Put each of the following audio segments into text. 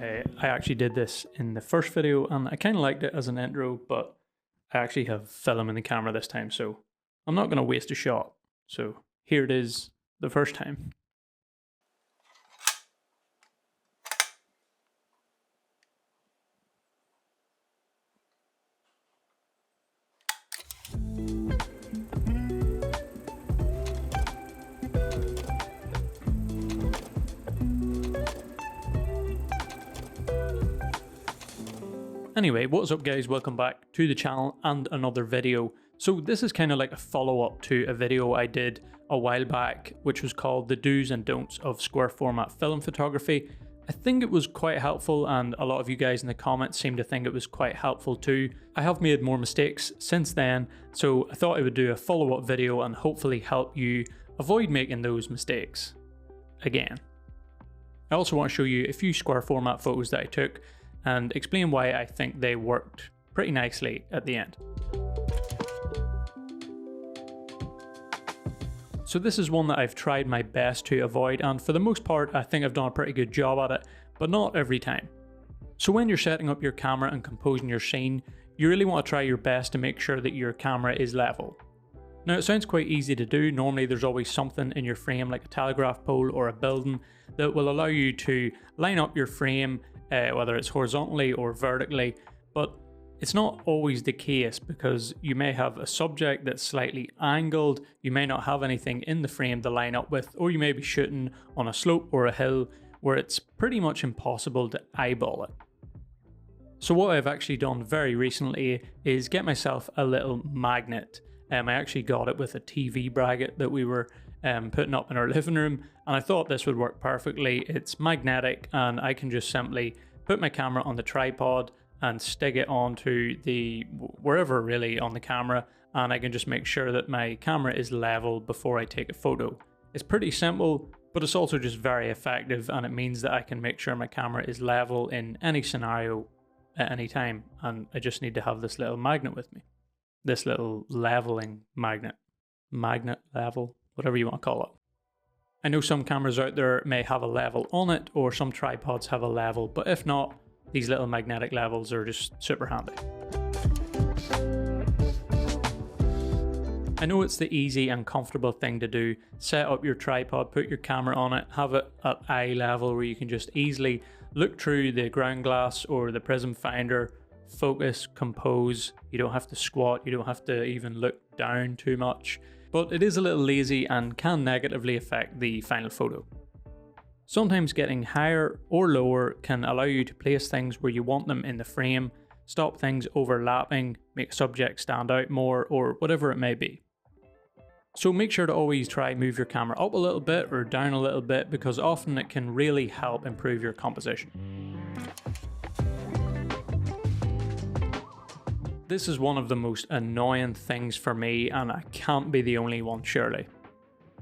I actually did this in the first video and I kind of liked it as an intro, but I actually have film in the camera this time, so I'm not going to waste a shot. So here it is the first time. Anyway, what's up guys, welcome back to the channel and another video. So this is kind of like a follow-up to a video I did a while back, which was called the do's and don'ts of square format film photography. I think it was quite helpful and a lot of you guys in the comments seem to think it was quite helpful too. I have made more mistakes since then, so I thought I would do a follow-up video and hopefully help you avoid making those mistakes again. I also want to show you a few square format photos that I took and explain why I think they worked pretty nicely at the end. So this is one that I've tried my best to avoid, and for the most part I think I've done a pretty good job at it, but not every time. So when you're setting up your camera and composing your scene, you really want to try your best to make sure that your camera is level. Now it sounds quite easy to do. Normally there's always something in your frame like a telegraph pole or a building that will allow you to line up your frame, whether it's horizontally or vertically, but it's not always the case because you may have a subject that's slightly angled, you may not have anything in the frame to line up with, or you may be shooting on a slope or a hill where it's pretty much impossible to eyeball it. So what I've actually done very recently is get myself a little magnet. I actually got it with a TV bracket that we were putting up in our living room, and I thought this would work perfectly. It's magnetic and I can just simply put my camera on the tripod and stick it onto the wherever really on the camera, and I can just make sure that my camera is level before I take a photo. It's pretty simple, but it's also just very effective, and it means that I can make sure my camera is level in any scenario at any time, and I just need to have this little magnet with me. This little leveling magnet level, whatever you want to call it. I know some cameras out there may have a level on it, or some tripods have a level, but if not, these little magnetic levels are just super handy. I know it's the easy and comfortable thing to do. Set up your tripod, put your camera on it, have it at eye level where you can just easily look through the ground glass or the prism finder, focus, compose. You don't have to squat, you don't have to even look down too much. But it is a little lazy and can negatively affect the final photo. Sometimes getting higher or lower can allow you to place things where you want them in the frame, stop things overlapping, make a subject stand out more, or whatever it may be. So make sure to always try move your camera up a little bit or down a little bit, because often it can really help improve your composition. This is one of the most annoying things for me, and I can't be the only one surely.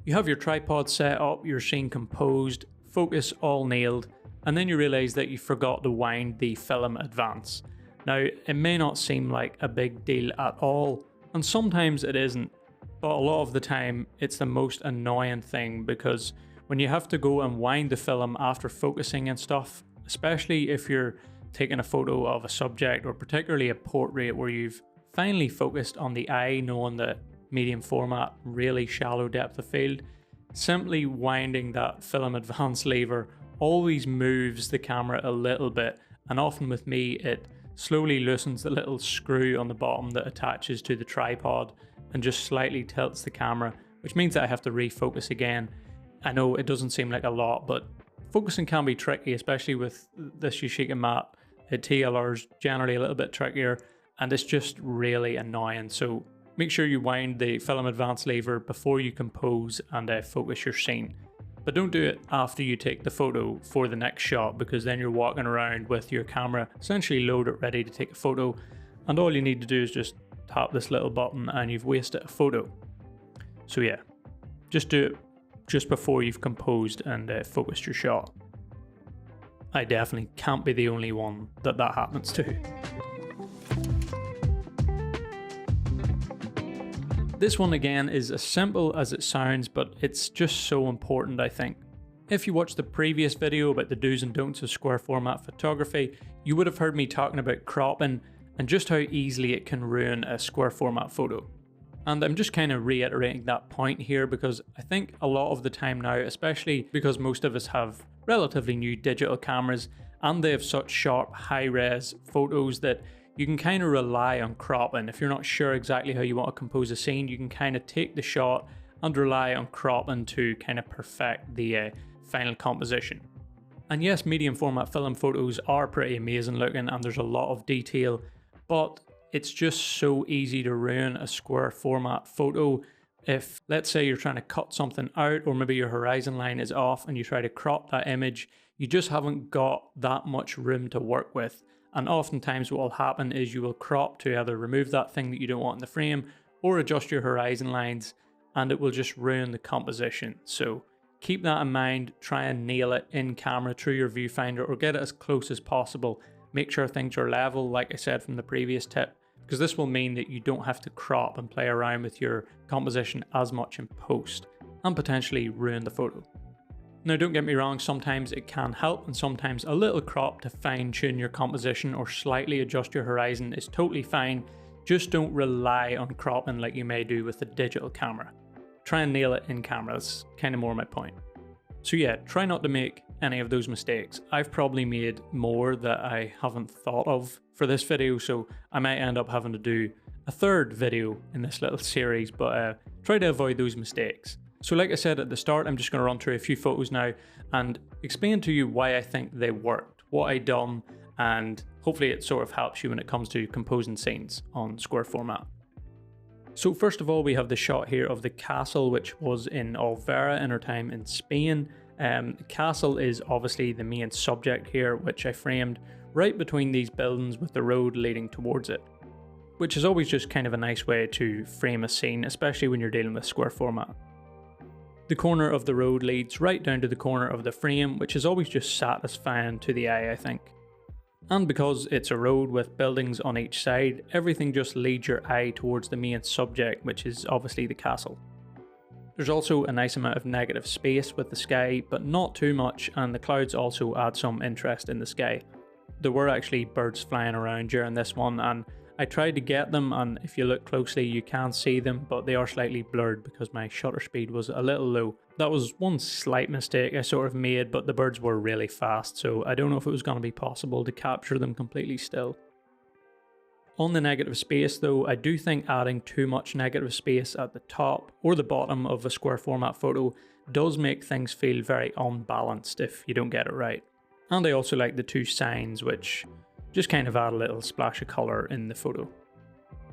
You have your tripod set up, your scene composed, focus all nailed, and then you realise that you forgot to wind the film advance. Now, it may not seem like a big deal at all, and sometimes it isn't, but a lot of the time it's the most annoying thing, because when you have to go and wind the film after focusing and stuff, especially if you're taking a photo of a subject or particularly a portrait where you've finally focused on the eye, knowing that medium format, really shallow depth of field, simply winding that film advance lever always moves the camera a little bit, and often with me it slowly loosens the little screw on the bottom that attaches to the tripod and just slightly tilts the camera, which means that I have to refocus again. I know it doesn't seem like a lot, but focusing can be tricky, especially with this Yashica Mat. The TLR is generally a little bit trickier and it's just really annoying. So make sure you wind the film advance lever before you compose and focus your scene. But don't do it after you take the photo for the next shot, because then you're walking around with your camera essentially loaded ready to take a photo, and all you need to do is just tap this little button and you've wasted a photo. So yeah, just do it just before you've composed and focused your shot. I definitely can't be the only one that happens to. This one again is as simple as it sounds, but it's just so important, I think. If you watched the previous video about the do's and don'ts of square format photography, you would have heard me talking about cropping and just how easily it can ruin a square format photo. And I'm just kind of reiterating that point here because I think a lot of the time now, especially because most of us have relatively new digital cameras and they have such sharp high-res photos, that you can kind of rely on cropping. If you're not sure exactly how you want to compose a scene, you can kind of take the shot and rely on cropping to kind of perfect the final composition. And yes, medium format film photos are pretty amazing looking and there's a lot of detail, but it's just so easy to ruin a square format photo. If, let's say, you're trying to cut something out, or maybe your horizon line is off and you try to crop that image, you just haven't got that much room to work with. And oftentimes what will happen is you will crop to either remove that thing that you don't want in the frame or adjust your horizon lines, and it will just ruin the composition. So keep that in mind, try and nail it in camera through your viewfinder or get it as close as possible. Make sure things are level, like I said from the previous tip, because this will mean that you don't have to crop and play around with your composition as much in post and potentially ruin the photo. Now don't get me wrong, sometimes it can help and sometimes a little crop to fine tune your composition or slightly adjust your horizon is totally fine. Just don't rely on cropping like you may do with a digital camera. Try and nail it in camera, that's kind of more my point. So yeah, try not to make any of those mistakes. I've probably made more that I haven't thought of for this video, so I might end up having to do a third video in this little series, but try to avoid those mistakes. So like I said at the start, I'm just going to run through a few photos now and explain to you why I think they worked, what I done, and hopefully it sort of helps you when it comes to composing scenes on square format. So first of all, we have the shot here of the castle, which was in Olvera in our time in Spain. The castle is obviously the main subject here, which I framed right between these buildings with the road leading towards it, which is always just kind of a nice way to frame a scene, especially when you're dealing with square format. The corner of the road leads right down to the corner of the frame, which is always just satisfying to the eye, I think. And because it's a road with buildings on each side, everything just leads your eye towards the main subject, which is obviously the castle. There's also a nice amount of negative space with the sky, but not too much, and the clouds also add some interest in the sky. There were actually birds flying around during this one, and I tried to get them, and if you look closely you can see them, but they are slightly blurred because my shutter speed was a little low. That was one slight mistake I sort of made, but the birds were really fast, so I don't know if it was going to be possible to capture them completely still. On the negative space though, I do think adding too much negative space at the top or the bottom of a square format photo does make things feel very unbalanced if you don't get it right. And I also like the two signs, which just kind of add a little splash of colour in the photo.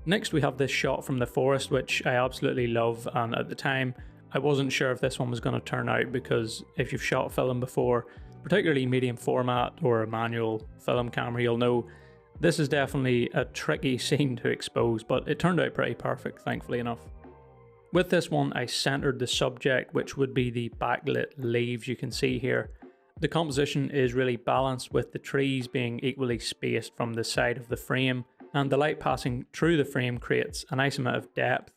Next we have this shot from the forest, which I absolutely love, and at the time I wasn't sure if this one was going to turn out, because if you've shot film before, particularly medium format or a manual film camera, you'll know this is definitely a tricky scene to expose, but it turned out pretty perfect, thankfully enough. With this one, I centered the subject, which would be the backlit leaves you can see here. The composition is really balanced, with the trees being equally spaced from the side of the frame, and the light passing through the frame creates a nice amount of depth,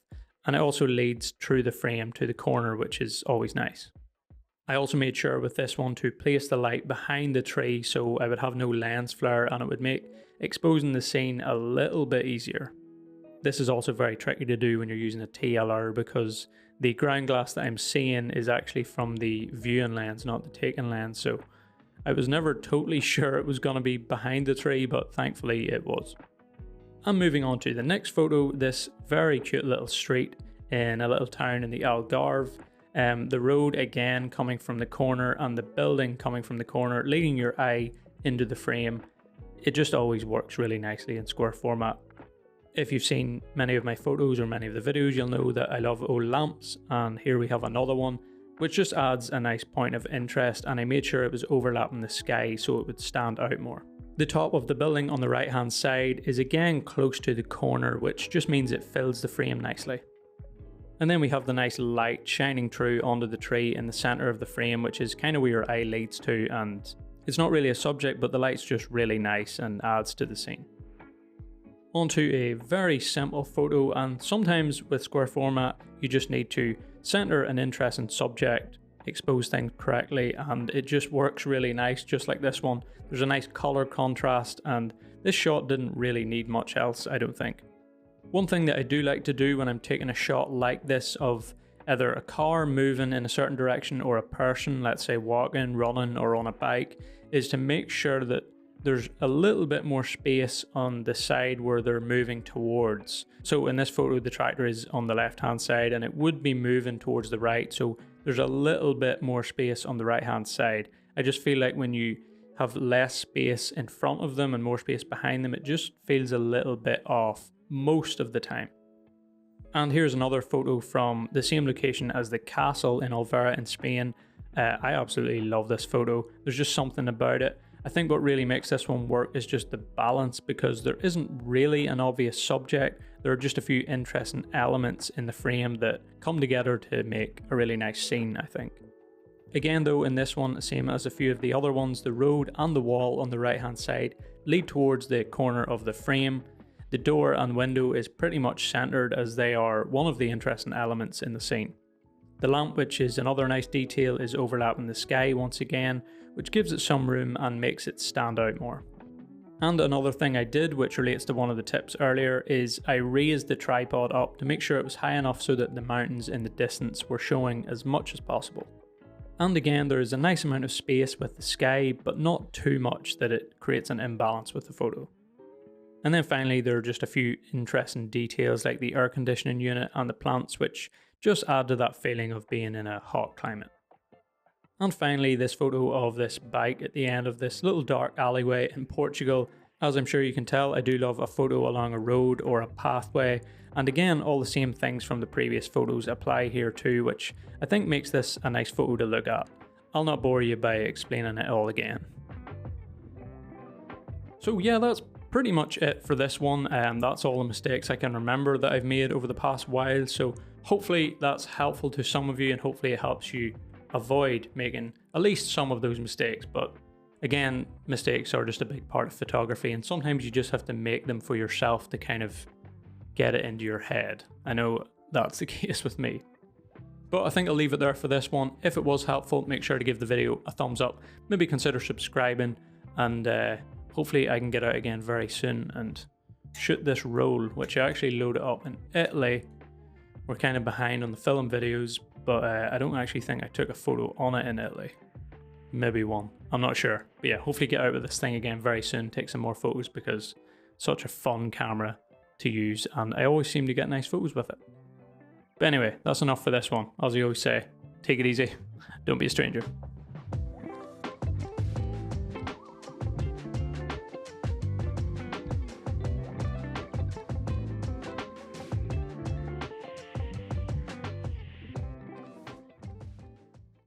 and it also leads through the frame to the corner, which is always nice. I also made sure with this one to place the light behind the tree so I would have no lens flare, and it would make exposing the scene a little bit easier. This is also very tricky to do when you're using a TLR, because the ground glass that I'm seeing is actually from the viewing lens, not the taking lens, so I was never totally sure it was going to be behind the tree, but thankfully it was. And moving on to the next photo, this very cute little street in a little town in the Algarve. The road again coming from the corner and the building coming from the corner, leading your eye into the frame. It just always works really nicely in square format. If you've seen many of my photos or many of the videos, you'll know that I love old lamps, and here we have another one, which just adds a nice point of interest, and I made sure it was overlapping the sky so it would stand out more. The top of the building on the right hand side is again close to the corner, which just means it fills the frame nicely. And then we have the nice light shining through onto the tree in the center of the frame, which is kind of where your eye leads to, and it's not really a subject, but the light's just really nice and adds to the scene. Onto a very simple photo, and sometimes with square format you just need to center an interesting subject expose things correctly, and it just works really nice, just like this one. There's a nice color contrast, and this shot didn't really need much else, I don't think. One thing that I do like to do when I'm taking a shot like this of either a car moving in a certain direction or a person, let's say walking, running, or on a bike, is to make sure that there's a little bit more space on the side where they're moving towards. So in this photo, the tractor is on the left hand side and it would be moving towards the right, so there's a little bit more space on the right hand side. I just feel like when you have less space in front of them and more space behind them, it just feels a little bit off most of the time. And here's another photo from the same location as the castle in Alvera in Spain. I absolutely love this photo. There's just something about it. I think what really makes this one work is just the balance, because there isn't really an obvious subject. There are just a few interesting elements in the frame that come together to make a really nice scene, I think. Again though, in this one, same as a few of the other ones, the road and the wall on the right hand side lead towards the corner of the frame. The door and window is pretty much centered, as they are one of the interesting elements in the scene. The lamp, which is another nice detail, is overlapping the sky once again, which gives it some room and makes it stand out more. And another thing I did, which relates to one of the tips earlier, is I raised the tripod up to make sure it was high enough so that the mountains in the distance were showing as much as possible. And again, there is a nice amount of space with the sky, but not too much that it creates an imbalance with the photo. And then finally, there are just a few interesting details like the air conditioning unit and the plants, which just add to that feeling of being in a hot climate. And finally, this photo of this bike at the end of this little dark alleyway in Portugal. As I'm sure you can tell, I do love a photo along a road or a pathway. And again, all the same things from the previous photos apply here too, which I think makes this a nice photo to look at. I'll not bore you by explaining it all again. So yeah, that's pretty much it for this one. That's all the mistakes I can remember that I've made over the past while, so hopefully that's helpful to some of you, and hopefully it helps you avoid making at least some of those mistakes. But again, mistakes are just a big part of photography, and sometimes you just have to make them for yourself to kind of get it into your head. I know that's the case with me. But I think I'll leave it there for this one. If it was helpful, make sure to give the video a thumbs up, maybe consider subscribing, and hopefully I can get out again very soon and shoot this roll, which I actually loaded up in Italy. We're kind of behind on the film videos, but I don't actually think I took a photo on it in Italy. Maybe one, I'm not sure. But yeah, hopefully get out with this thing again very soon, take some more photos, because it's such a fun camera to use and I always seem to get nice photos with it. But anyway, that's enough for this one. As I always say, take it easy, don't be a stranger.